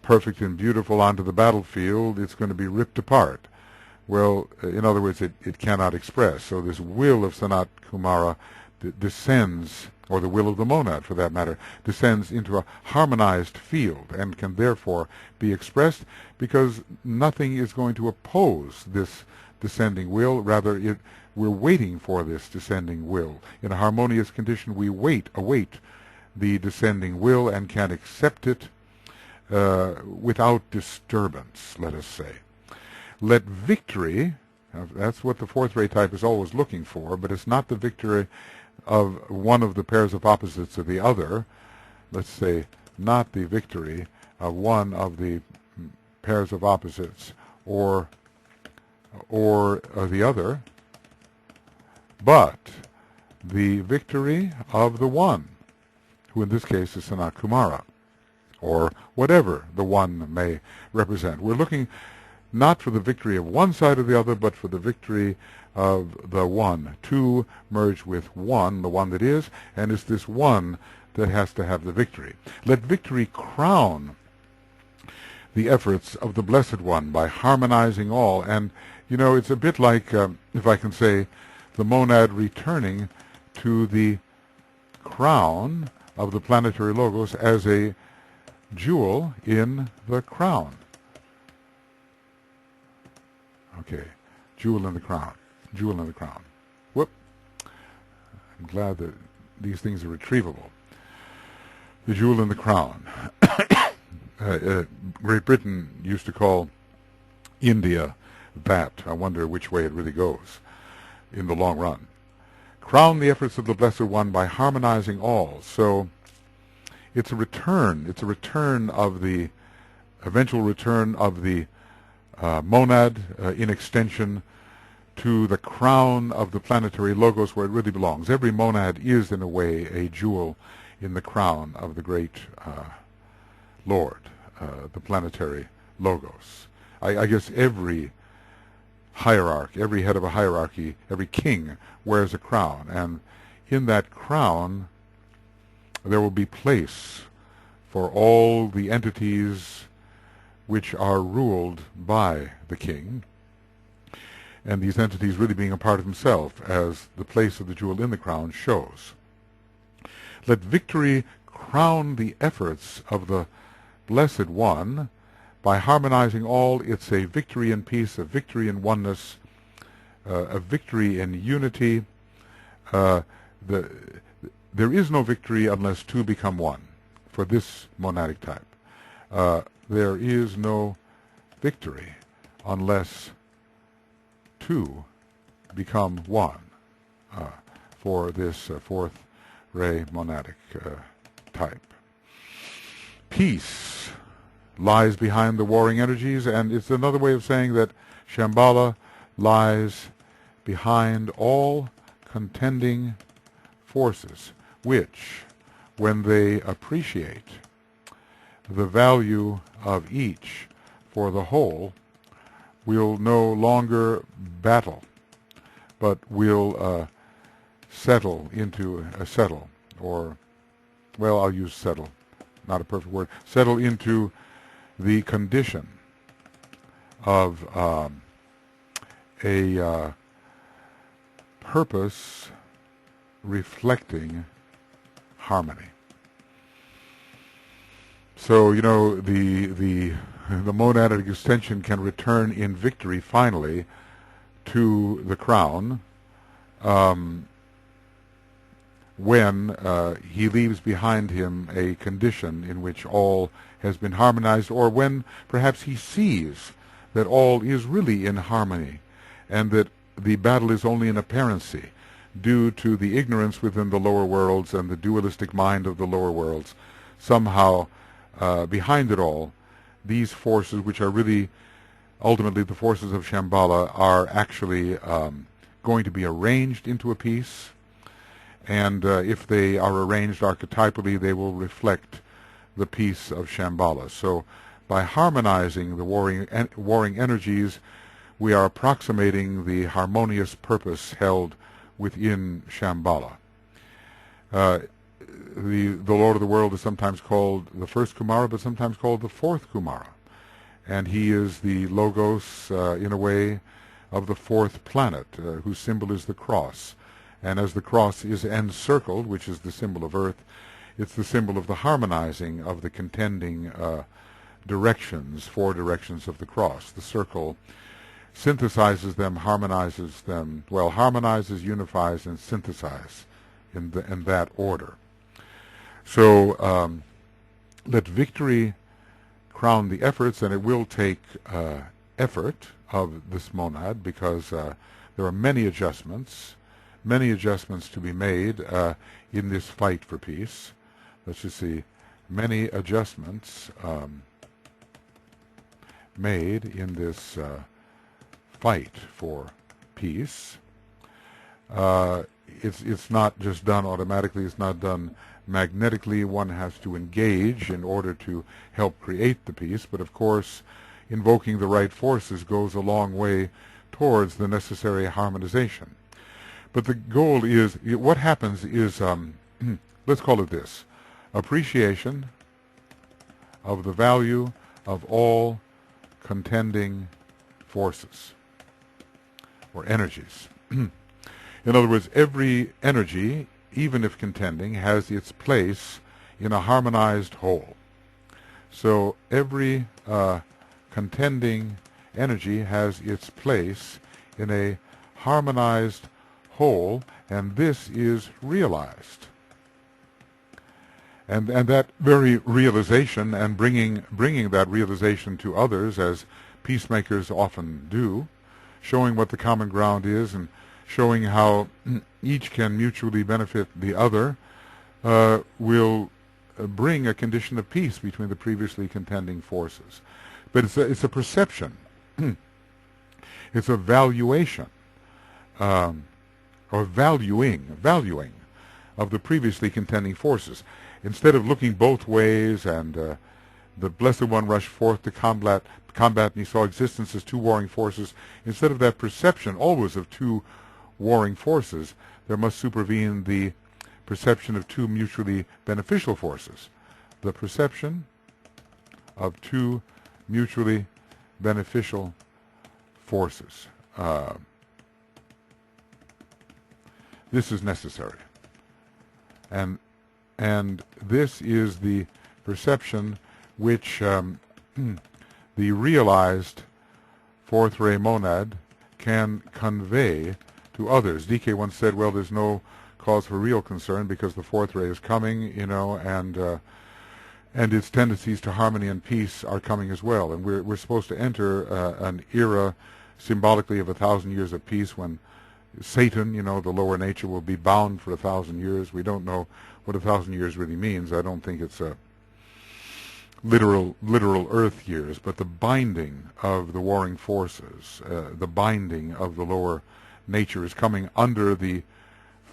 perfect and beautiful onto the battlefield, it's going to be ripped apart. Well, in other words, it cannot express. So this will of Sanat Kumara descends, or the will of the monad for that matter, descends into a harmonized field and can therefore be expressed, because nothing is going to oppose this descending will. Rather, we're waiting for this descending will. In a harmonious condition, we await the descending will and can accept it without disturbance, let us say. Let victory That's what the fourth ray type is always looking for, but it's not the victory of one of the pairs of opposites of the other. Let's say not the victory of one of the pairs of opposites or the other, but the victory of the one, who in this case is Sanat Kumara, or whatever the one may represent. We're looking not for the victory of one side or the other, but for the victory of the one. Two merge with one, the one that is, and it's this one that has to have the victory. Let victory crown the efforts of the Blessed One by harmonizing all. And, you know, it's a bit like, if I can say, the monad returning to the crown of the planetary logos as a jewel in the crown. Okay, jewel in the crown. Jewel in the crown. Whoop. I'm glad that these things are retrievable. The jewel in the crown. Great Britain used to call India that. I wonder which way it really goes in the long run. Crown the efforts of the Blessed One by harmonizing all. So it's a return. It's a return of the eventual return of the monad in extension to the crown of the planetary logos where it really belongs. Every monad is, in a way, a jewel in the crown of the great Lord, the planetary logos. I guess every hierarch, every head of a hierarchy, every king wears a crown, and in that crown there will be place for all the entities which are ruled by the king, and these entities really being a part of himself, as the place of the jewel in the crown shows. Let victory crown the efforts of the Blessed One by harmonizing all. It's a victory in peace, a victory in oneness, a victory in unity. There is no victory unless two become one for this monadic type. There is no victory unless two become one for this fourth ray monadic type. Peace lies behind the warring energies, and it's another way of saying that Shambhala lies behind all contending forces, which, when they appreciate the value of each for the whole, will no longer battle, but will settle, or, well, I'll use settle, not a perfect word, settle into the condition of a purpose reflecting harmony. So, you know, the monadic extension can return in victory finally to the crown when he leaves behind him a condition in which all has been harmonized, or when perhaps he sees that all is really in harmony and that the battle is only an apparency due to the ignorance within the lower worlds and the dualistic mind of the lower worlds. Somehow behind it all, these forces, which are really ultimately the forces of Shambhala, are actually going to be arranged into a piece, and if they are arranged archetypally, they will reflect the piece of Shambhala. So by harmonizing the warring energies, we are approximating the harmonious purpose held within Shambhala. The Lord of the World is sometimes called the first Kumara, but sometimes called the fourth Kumara. And he is the logos, in a way, of the fourth planet, whose symbol is the cross. And as the cross is encircled, which is the symbol of Earth, it's the symbol of the harmonizing of the contending directions, four directions of the cross. The circle synthesizes them, harmonizes them, well, harmonizes, unifies, and synthesizes in that order. So let victory crown the efforts, and it will take effort of this monad, because there are many adjustments to be made in this fight for peace. Let's just see, many adjustments made in this fight for peace. It's not just done automatically. It's not done magnetically. One has to engage in order to help create the peace. But of course, invoking the right forces goes a long way towards the necessary harmonization. But the goal is, what happens is, let's call it this: appreciation of the value of all contending forces or energies. In other words, every energy, even if contending, has its place in a harmonized whole. So every contending energy has its place in a harmonized whole, and this is realized. And that very realization, and bringing that realization to others, as peacemakers often do, showing what the common ground is and showing how each can mutually benefit the other, will bring a condition of peace between the previously contending forces. But it's a perception. It's a valuation, or valuing of the previously contending forces. Instead of looking both ways, and the Blessed One rushed forth to combat, and he saw existence as two warring forces, instead of that perception always of two warring forces, there must supervene the perception of two mutually beneficial forces. The perception of two mutually beneficial forces. This is necessary. And this is the perception which the realized fourth ray monad can convey to others. DK once said, well, there's no cause for real concern because the fourth ray is coming, and its tendencies to harmony and peace are coming as well. And we're supposed to enter an era symbolically of 1,000 years of peace, when Satan, the lower nature, will be bound for 1,000 years. We don't know what 1,000 years really means. I don't think it's a literal earth years, but the binding of the warring forces, the binding of the lower nature is coming under the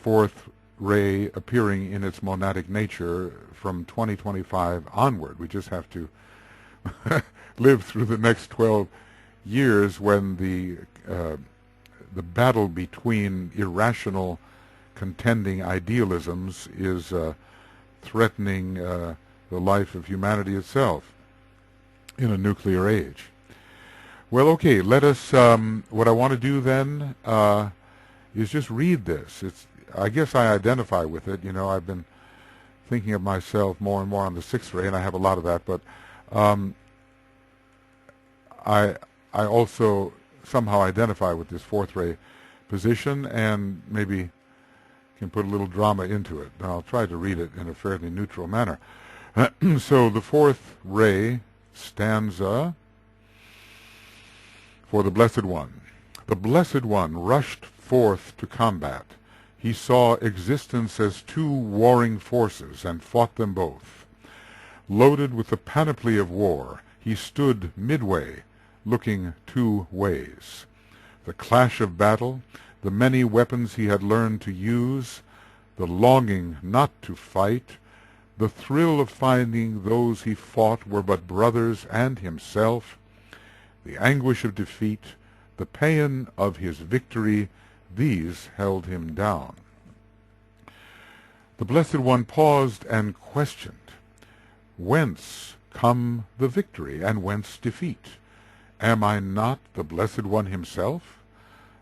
fourth ray appearing in its monadic nature from 2025 onward. We just have to live through the next 12 years when the battle between irrational contending idealisms is threatening the life of humanity itself in a nuclear age. Well, okay, let us, what I want to do then is just read this. I guess I identify with it. I've been thinking of myself more and more on the sixth ray, and I have a lot of that, but I also somehow identify with this fourth ray position, and maybe can put a little drama into it. I'll try to read it in a fairly neutral manner. So the fourth ray stanza for the Blessed One. The Blessed One rushed forth to combat. He saw existence as two warring forces and fought them both. Loaded with the panoply of war, he stood midway, looking two ways. The clash of battle, the many weapons he had learned to use, the longing not to fight, the thrill of finding those he fought were but brothers and himself, the anguish of defeat, the paean of his victory, these held him down. The Blessed One paused and questioned, whence come the victory and whence defeat? Am I not the Blessed One himself?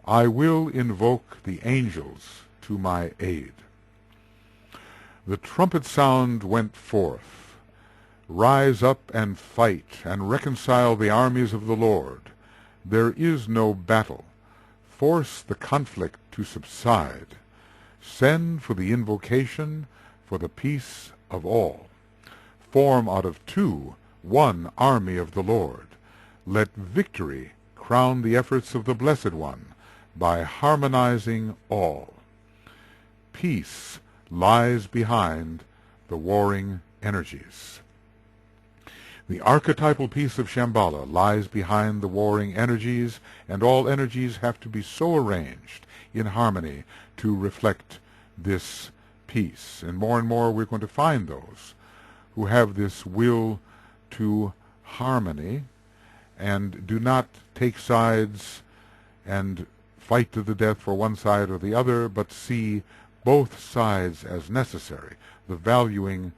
I will invoke the angels to my aid. The trumpet sound went forth. Rise up and fight, and reconcile the armies of the Lord. There is no battle. Force the conflict to subside. Send for the invocation for the peace of all. Form out of two one army of the Lord. Let victory crown the efforts of the Blessed One by harmonizing all. Peace lies behind the warring energies. The archetypal peace of Shambhala lies behind the warring energies, and all energies have to be so arranged in harmony to reflect this peace. And more we're going to find those who have this will to harmony and do not take sides and fight to the death for one side or the other, but see both sides as necessary, the valuing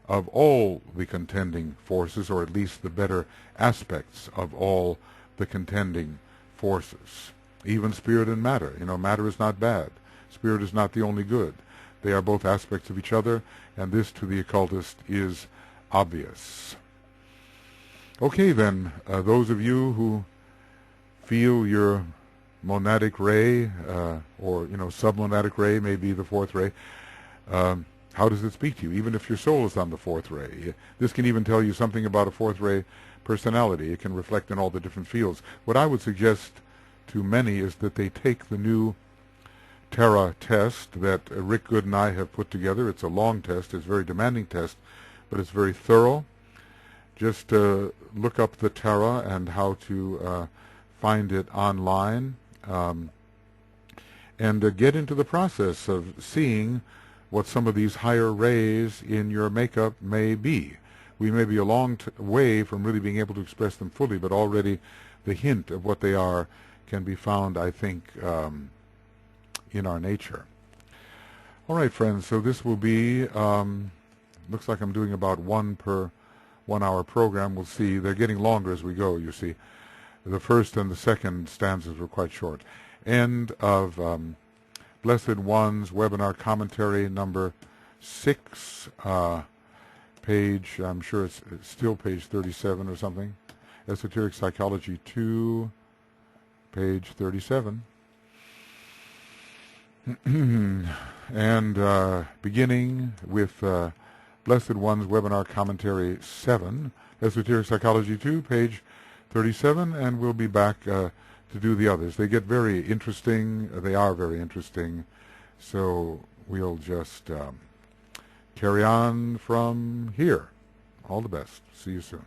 of all the contending forces, or at least the better aspects of all the contending forces. Even spirit and matter. Matter is not bad. Spirit is not the only good. They are both aspects of each other, and this to the occultist is obvious. Okay then, those of you who feel your monadic ray, or submonadic ray may be the fourth ray, how does it speak to you? Even if your soul is on the fourth ray. This can even tell you something about a fourth ray personality. It can reflect in all the different fields. What I would suggest to many is that they take the new Terra test that Rick Good and I have put together. It's a long test. It's a very demanding test, but it's very thorough. Just look up the Terra and how to find it online, and get into the process of seeing what some of these higher rays in your makeup may be. We may be a long way from really being able to express them fully, but already the hint of what they are can be found, I think, in our nature. All right, friends, so this will be, looks like I'm doing about one per 1 hour program. We'll see. They're getting longer as we go, you see. The first and the second stanzas were quite short. End of Blessed One's webinar commentary number 6, page, I'm sure it's still page 37 or something. Esoteric Psychology 2, page 37. And beginning with Blessed One's webinar commentary 7, Esoteric Psychology 2, page 37, and we'll be back to do the others. They get very interesting. They are very interesting. So we'll just carry on from here. All the best. See you soon.